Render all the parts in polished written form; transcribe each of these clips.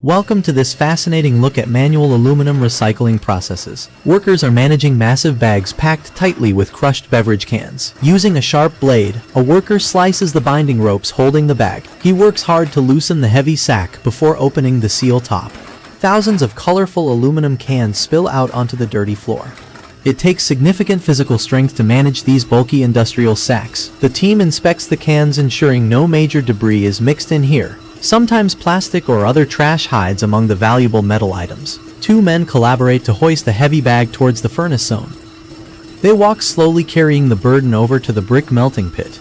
Welcome to this fascinating look at manual aluminum recycling processes. Workers are managing massive bags packed tightly with crushed beverage cans. Using a sharp blade, a worker slices the binding ropes holding the bag. He works hard to loosen the heavy sack before opening the seal top. Thousands of colorful aluminum cans spill out onto the dirty floor. It takes significant physical strength to manage these bulky industrial sacks. The team inspects the cans, ensuring no major debris is mixed in here. Sometimes plastic or other trash hides among the valuable metal items. Two men collaborate to hoist the heavy bag towards the furnace zone. They walk slowly, carrying the burden over to the brick melting pit.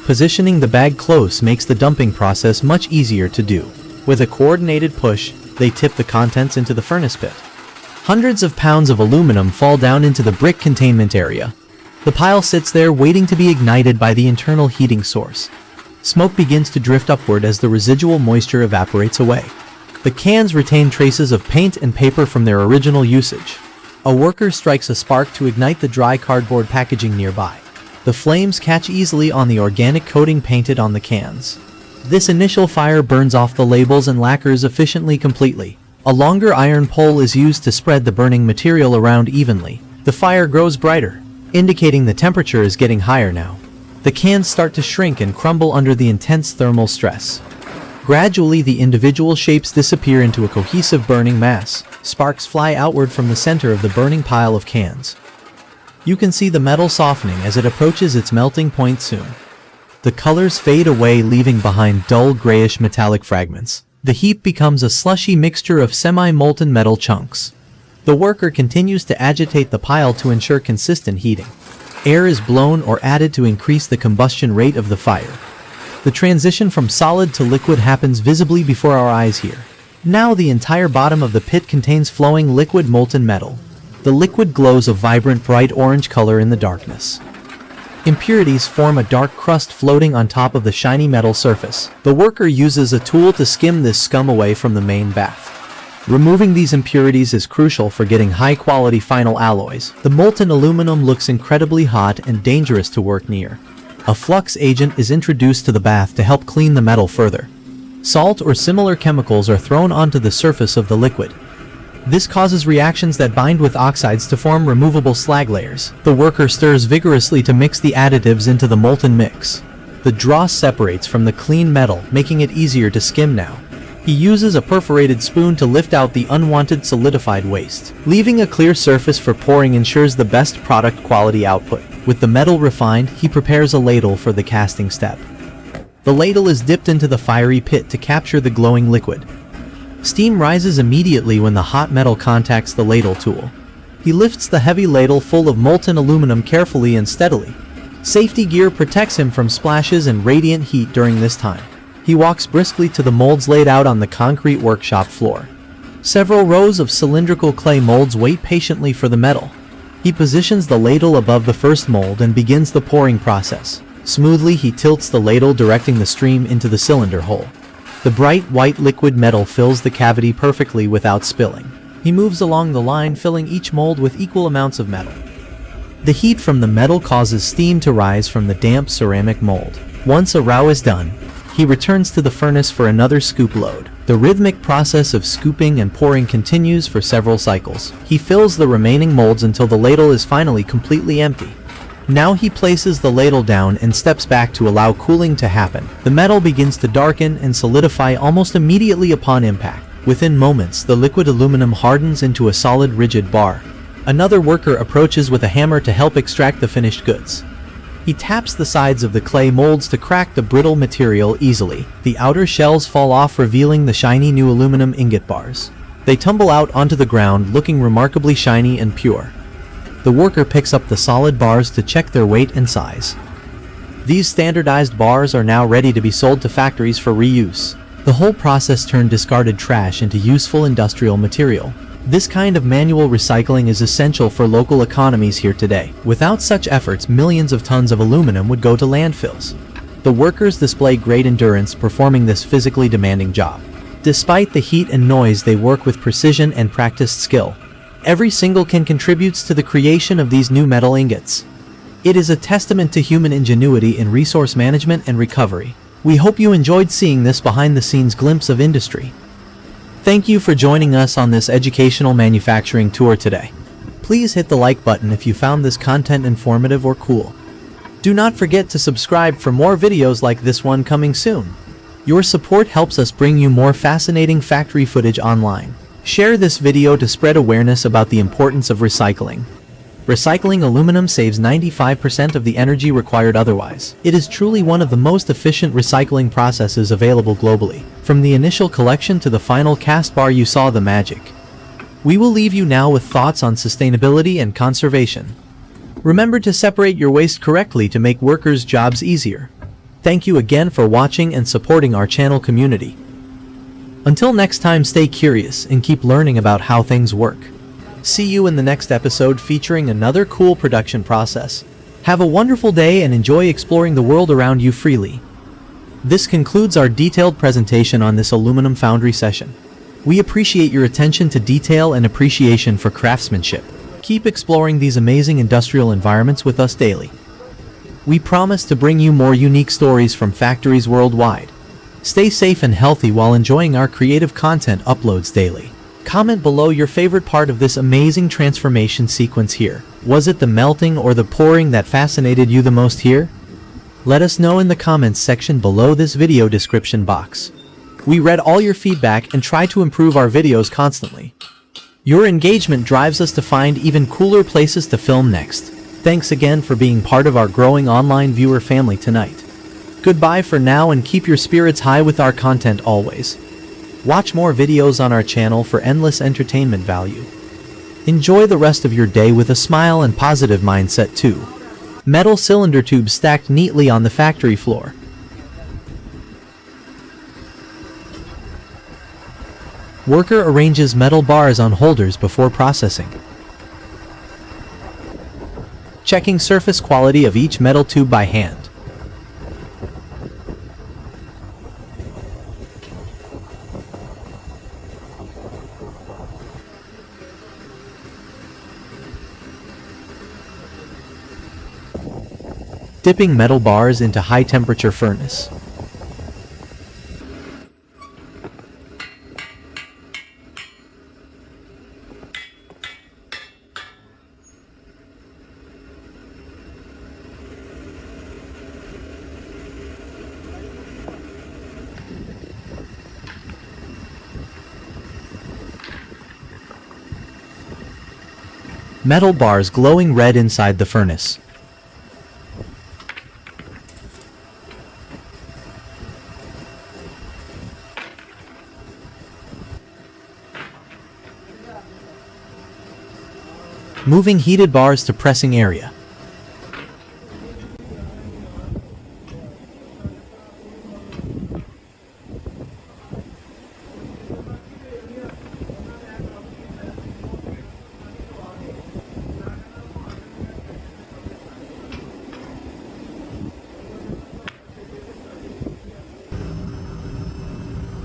Positioning the bag close makes the dumping process much easier to do. With a coordinated push, they tip the contents into the furnace pit. Hundreds of pounds of aluminum fall down into the brick containment area. The pile sits there waiting to be ignited by the internal heating source. Smoke begins to drift upward as the residual moisture evaporates away. The cans retain traces of paint and paper from their original usage. A worker strikes a spark to ignite the dry cardboard packaging nearby. The flames catch easily on the organic coating painted on the cans. This initial fire burns off the labels and lacquers efficiently completely. A longer iron pole is used to spread the burning material around evenly. The fire grows brighter, indicating the temperature is getting higher now. The cans start to shrink and crumble under the intense thermal stress. Gradually, the individual shapes disappear into a cohesive burning mass. Sparks fly outward from the center of the burning pile of cans. You can see the metal softening as it approaches its melting point soon. The colors fade away, leaving behind dull grayish metallic fragments. The heap becomes a slushy mixture of semi-molten metal chunks. The worker continues to agitate the pile to ensure consistent heating. Air is blown or added to increase the combustion rate of the fire. The transition from solid to liquid happens visibly before our eyes here. Now the entire bottom of the pit contains flowing liquid molten metal. The liquid glows a vibrant bright orange color in the darkness. Impurities form a dark crust floating on top of the shiny metal surface. The worker uses a tool to skim this scum away from the main bath. Removing these impurities is crucial for getting high-quality final alloys. The molten aluminum looks incredibly hot and dangerous to work near. A flux agent is introduced to the bath to help clean the metal further. Salt or similar chemicals are thrown onto the surface of the liquid. This causes reactions that bind with oxides to form removable slag layers. The worker stirs vigorously to mix the additives into the molten mix. The dross separates from the clean metal, making it easier to skim now. He uses a perforated spoon to lift out the unwanted solidified waste. Leaving a clear surface for pouring ensures the best product quality output. With the metal refined, he prepares a ladle for the casting step. The ladle is dipped into the fiery pit to capture the glowing liquid. Steam rises immediately when the hot metal contacts the ladle tool. He lifts the heavy ladle full of molten aluminum carefully and steadily. Safety gear protects him from splashes and radiant heat during this time. He walks briskly to the molds laid out on the concrete workshop floor. Several rows of cylindrical clay molds wait patiently for the metal. He positions the ladle above the first mold and begins the pouring process. Smoothly, he tilts the ladle, directing the stream into the cylinder hole. The bright white liquid metal fills the cavity perfectly without spilling. He moves along the line, filling each mold with equal amounts of metal. The heat from the metal causes steam to rise from the damp ceramic mold. Once a row is done, he returns to the furnace for another scoop load. The rhythmic process of scooping and pouring continues for several cycles. He fills the remaining molds until the ladle is finally completely empty. Now he places the ladle down and steps back to allow cooling to happen. The metal begins to darken and solidify almost immediately upon impact. Within moments, the liquid aluminum hardens into a solid, rigid bar. Another worker approaches with a hammer to help extract the finished goods. He taps the sides of the clay molds to crack the brittle material easily. The outer shells fall off, revealing the shiny new aluminum ingot bars. They tumble out onto the ground, looking remarkably shiny and pure. The worker picks up the solid bars to check their weight and size. These standardized bars are now ready to be sold to factories for reuse. The whole process turned discarded trash into useful industrial material. This kind of manual recycling is essential for local economies here today. Without such efforts, millions of tons of aluminum would go to landfills. The workers display great endurance performing this physically demanding job. Despite the heat and noise, they work with precision and practiced skill. Every single can contributes to the creation of these new metal ingots. It is a testament to human ingenuity in resource management and recovery. We hope you enjoyed seeing this behind-the-scenes glimpse of industry. Thank you for joining us on this educational manufacturing tour today. Please hit the like button if you found this content informative or cool. Do not forget to subscribe for more videos like this one coming soon. Your support helps us bring you more fascinating factory footage online. Share this video to spread awareness about the importance of recycling. Recycling aluminum saves 95% of the energy required otherwise. It is truly one of the most efficient recycling processes available globally. From the initial collection to the final cast bar, you saw the magic. We will leave you now with thoughts on sustainability and conservation. Remember to separate your waste correctly to make workers' jobs easier. Thank you again for watching and supporting our channel community. Until next time, stay curious and keep learning about how things work. See you in the next episode featuring another cool production process. Have a wonderful day and enjoy exploring the world around you freely. This concludes our detailed presentation on this aluminum foundry session. We appreciate your attention to detail and appreciation for craftsmanship. Keep exploring these amazing industrial environments with us daily. We promise to bring you more unique stories from factories worldwide. Stay safe and healthy while enjoying our creative content uploads daily. Comment below your favorite part of this amazing transformation sequence here. Was it the melting or the pouring that fascinated you the most here? Let us know in the comments section below this video description box. We read all your feedback and try to improve our videos constantly. Your engagement drives us to find even cooler places to film next. Thanks again for being part of our growing online viewer family tonight. Goodbye for now and keep your spirits high with our content always. Watch more videos on our channel for endless entertainment value. Enjoy the rest of your day with a smile and positive mindset too. Metal cylinder tubes stacked neatly on the factory floor. Worker arranges metal bars on holders before processing. Checking surface quality of each metal tube by hand. Dipping metal bars into high-temperature furnace. Metal bars glowing red inside the furnace. Moving heated bars to pressing area.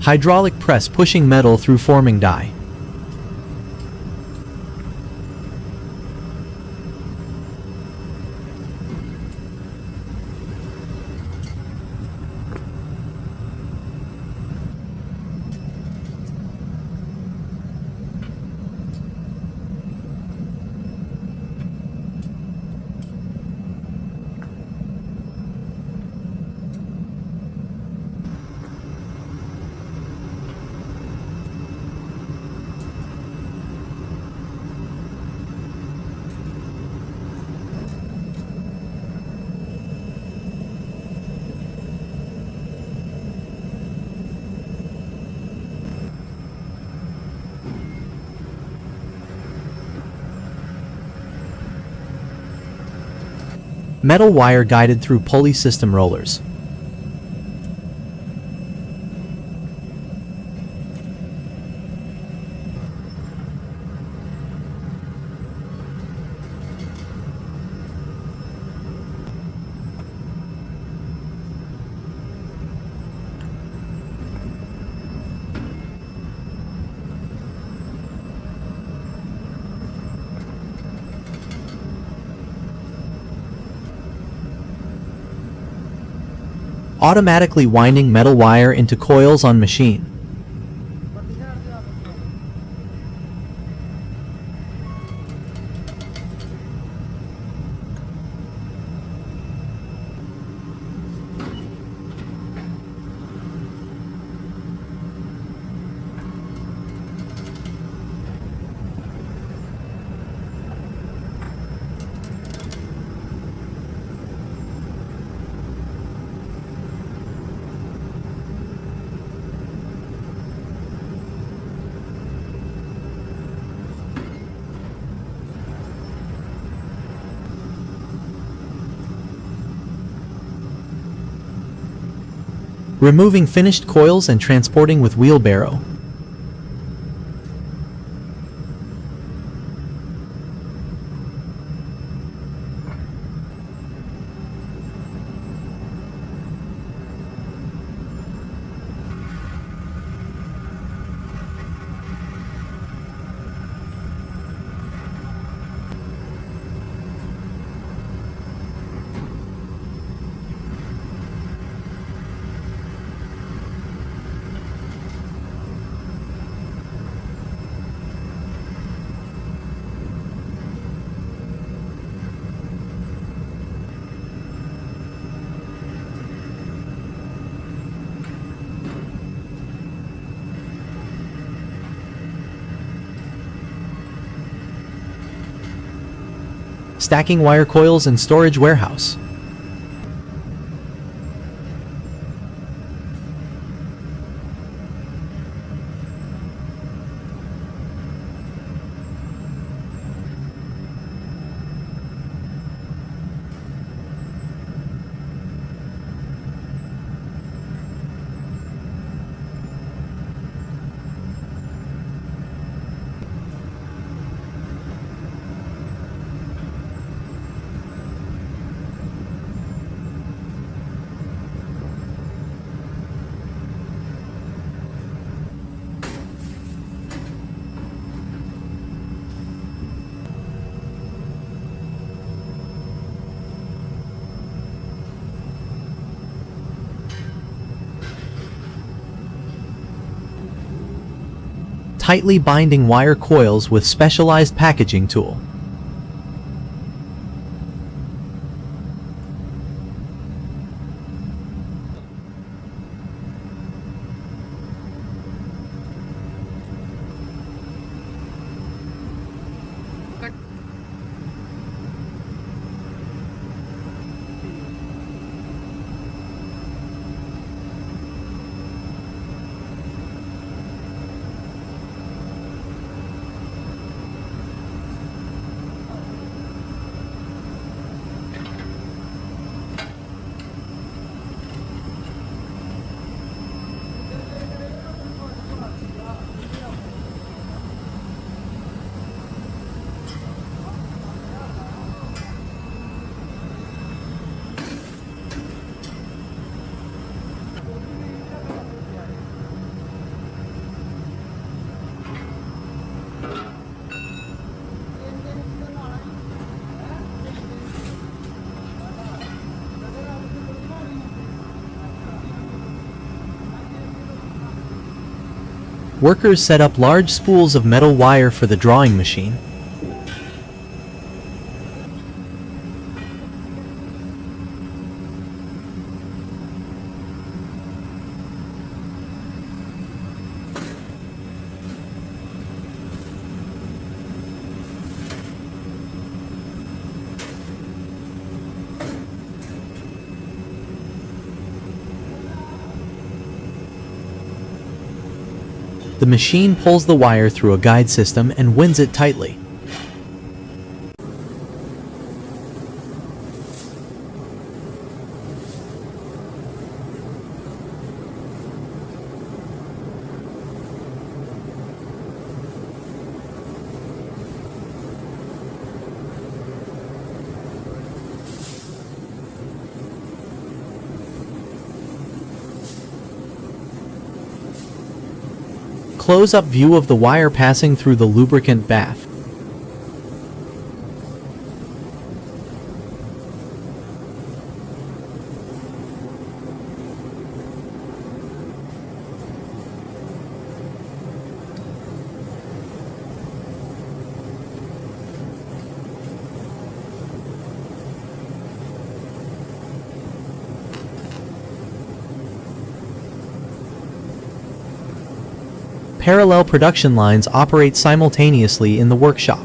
Hydraulic press pushing metal through forming die. Metal wire guided through pulley system rollers. Automatically winding metal wire into coils on machine. removing finished coils and transporting with wheelbarrow. Stacking wire coils in storage warehouse. Tightly binding wire coils with specialized packaging tool. Workers set up large spools of metal wire for the drawing machine. The machine pulls the wire through a guide system and winds it tightly. Close-up view of the wire passing through the lubricant bath. Parallel production lines operate simultaneously in the workshop.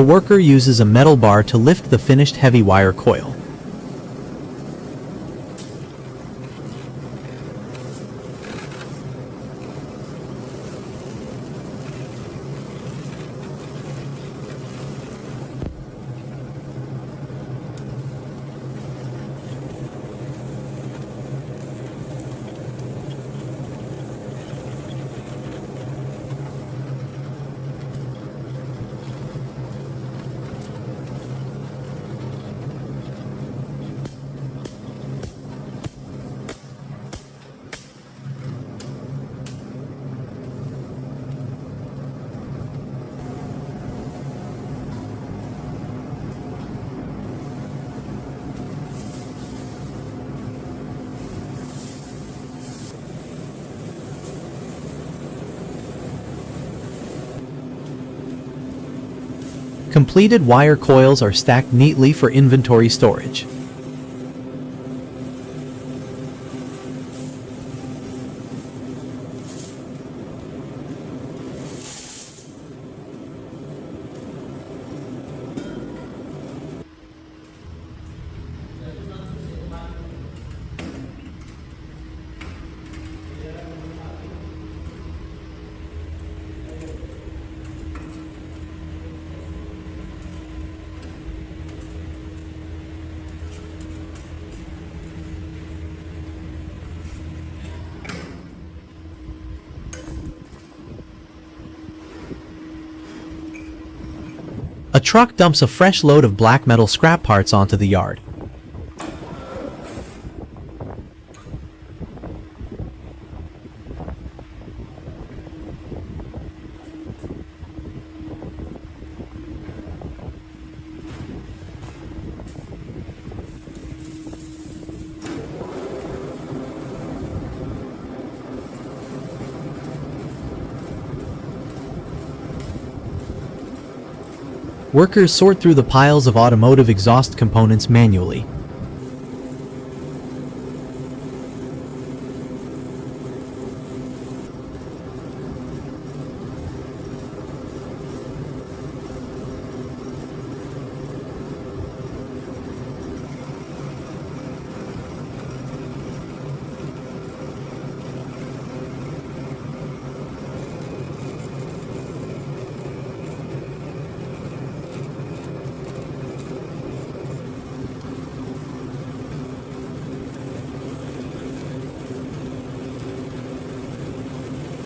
A worker uses a metal bar to lift the finished heavy wire coil. Completed wire coils are stacked neatly for inventory storage. A truck dumps a fresh load of black metal scrap parts onto the yard. Workers sort through the piles of automotive exhaust components manually.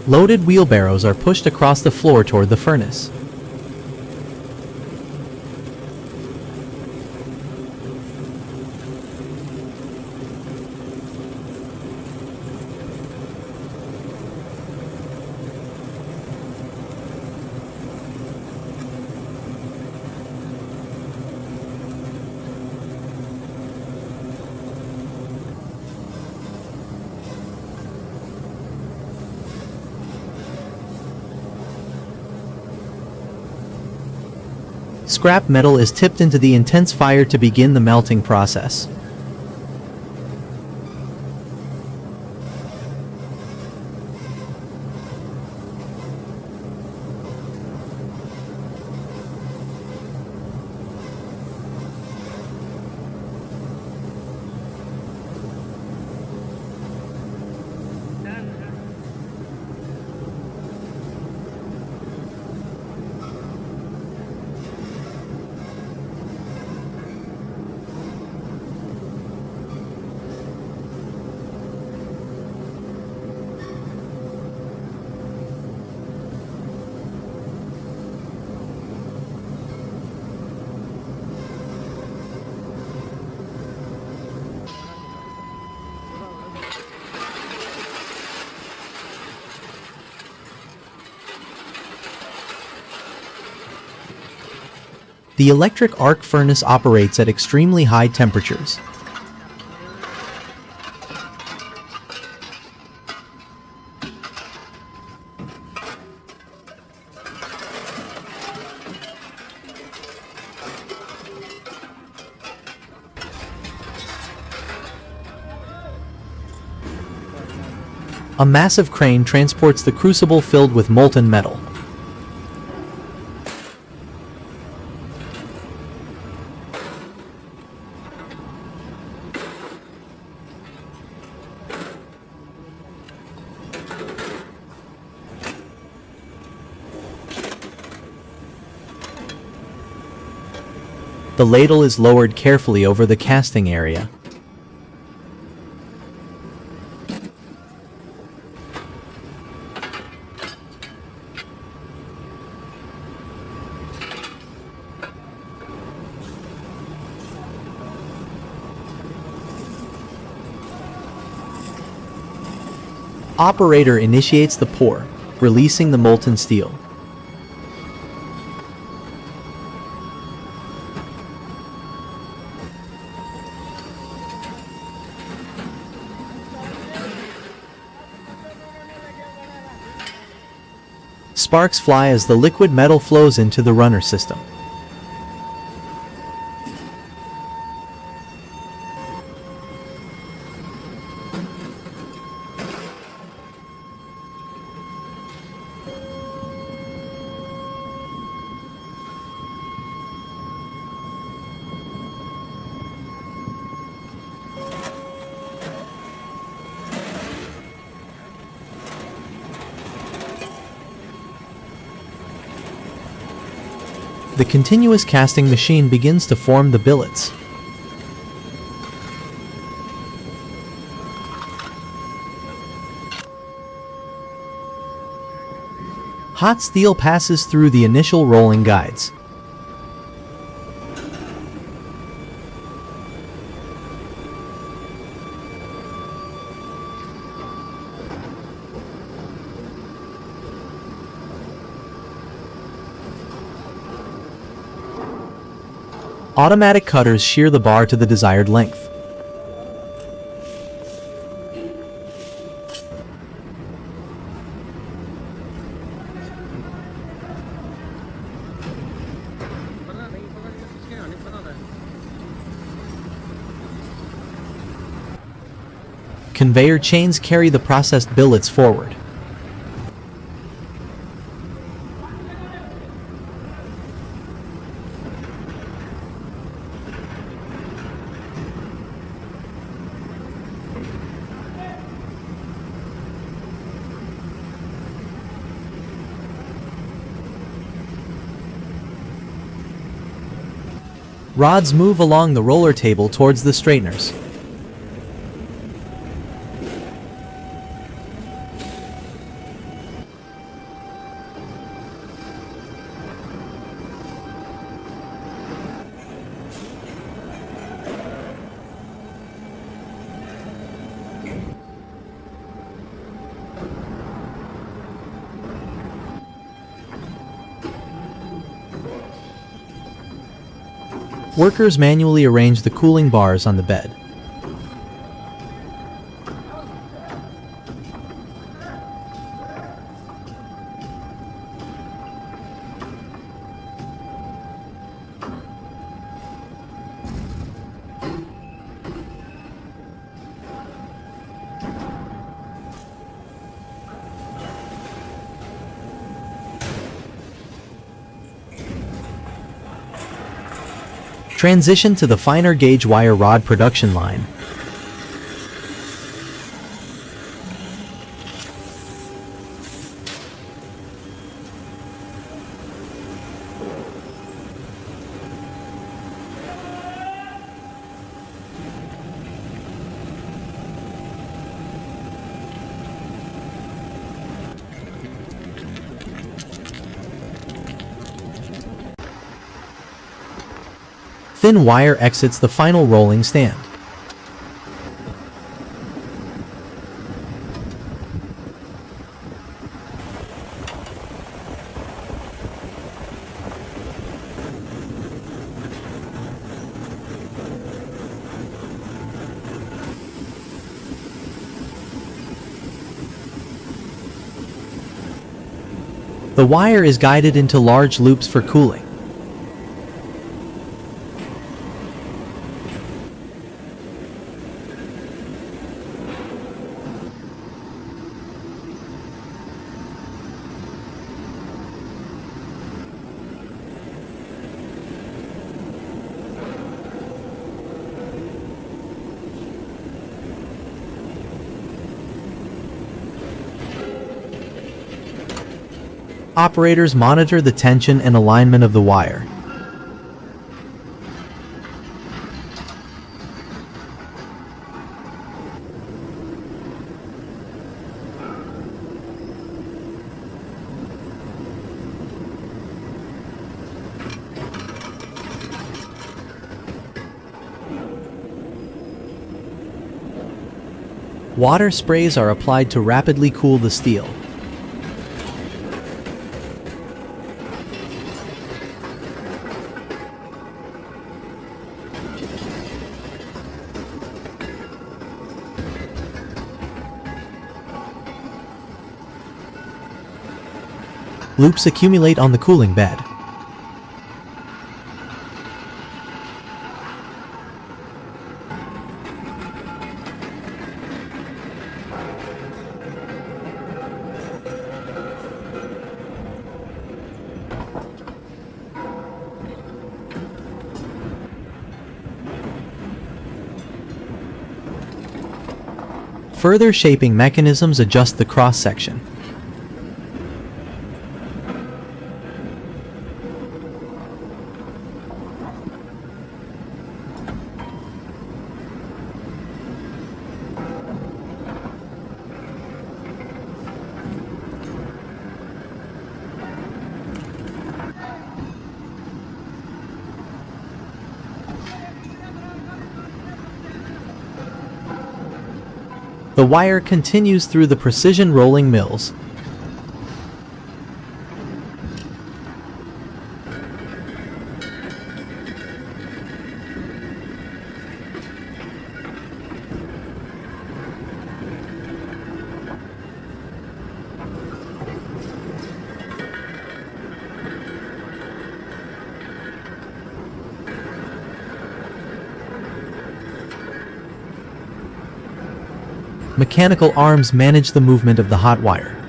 Loaded wheelbarrows are pushed across the floor toward the furnace. Scrap metal is tipped into the intense fire to begin the melting process. The electric arc furnace operates at extremely high temperatures. A massive crane transports the crucible filled with molten metal. The ladle is lowered carefully over the casting area. Operator initiates the pour, releasing the molten steel. Sparks fly as the liquid metal flows into the runner system. The continuous casting machine begins to form the billets. Hot steel passes through the initial rolling guides. Automatic cutters shear the bar to the desired length. Conveyor chains carry the processed billets forward. Rods move along the roller table towards the straighteners. Workers manually arrange the cooling bars on the bed. Transition to the finer gauge wire rod production line. Thin wire exits the final rolling stand. The wire is guided into large loops for cooling. Operators monitor the tension and alignment of the wire. Water sprays are applied to rapidly cool the steel. Loops accumulate on the cooling bed. Further shaping mechanisms adjust the cross-section. The wire continues through the precision rolling mills. Mechanical arms manage the movement of the hot wire.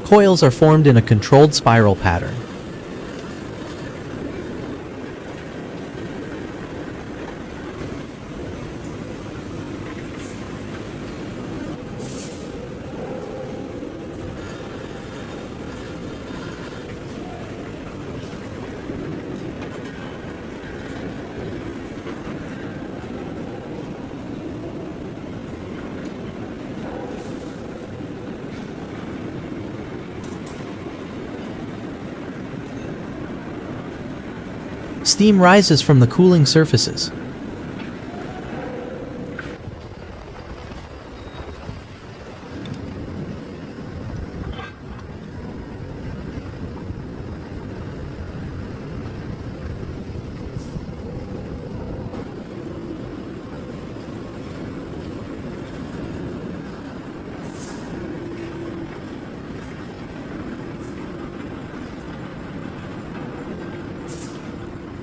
Coils are formed in a controlled spiral pattern. Steam rises from the cooling surfaces.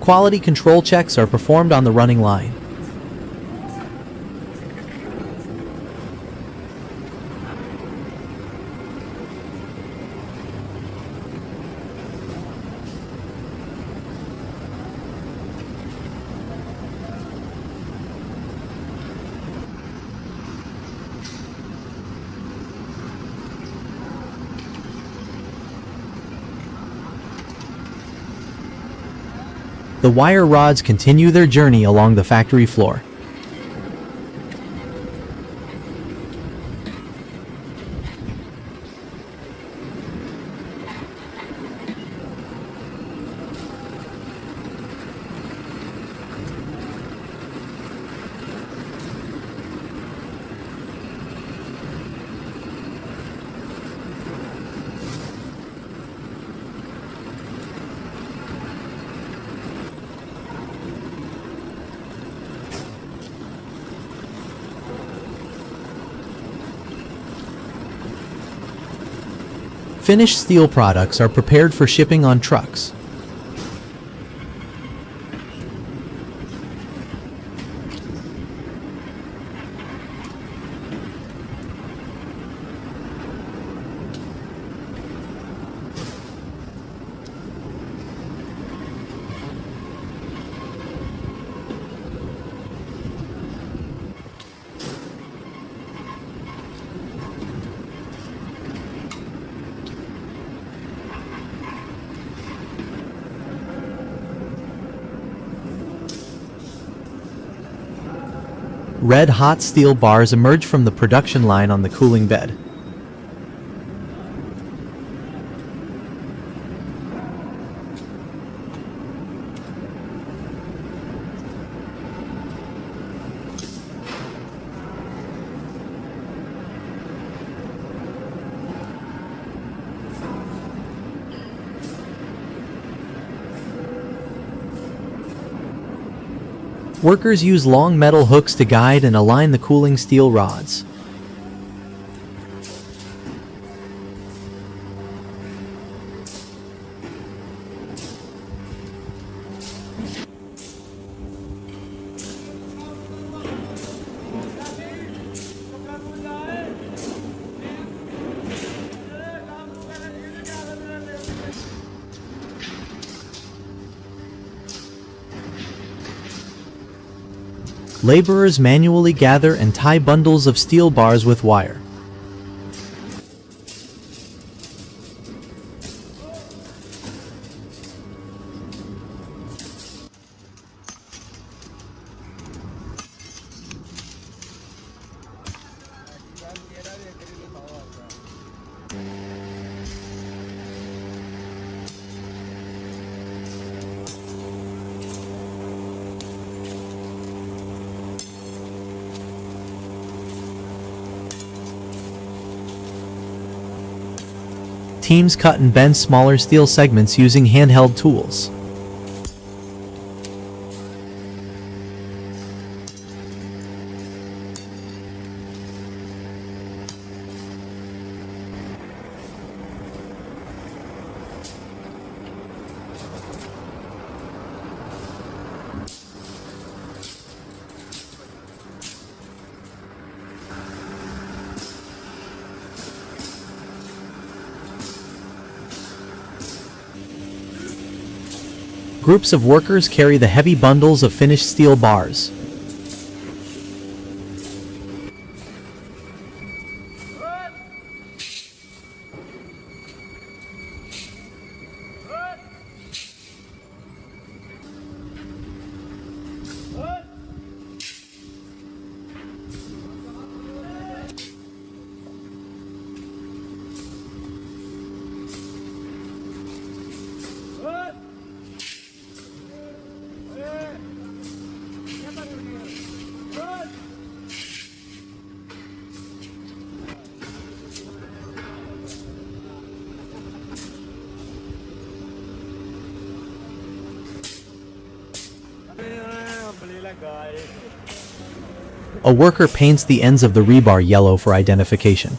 Quality control checks are performed on the running line. The wire rods continue their journey along the factory floor. Finished steel products are prepared for shipping on trucks. Red hot steel bars emerge from the production line on the cooling bed. Workers use long metal hooks to guide and align the cooling steel rods. Laborers manually gather and tie bundles of steel bars with wire. Teams cut and bend smaller steel segments using handheld tools. Groups of workers carry the heavy bundles of finished steel bars. A worker paints the ends of the rebar yellow for identification.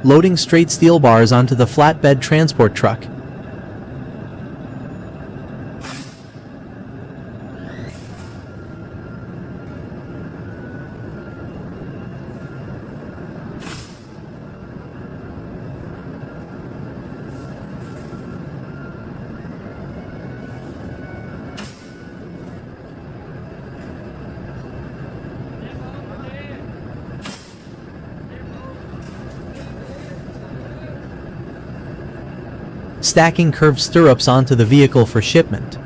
Loading straight steel bars onto the flatbed transport truck. Stacking curved stirrups onto the vehicle for shipment.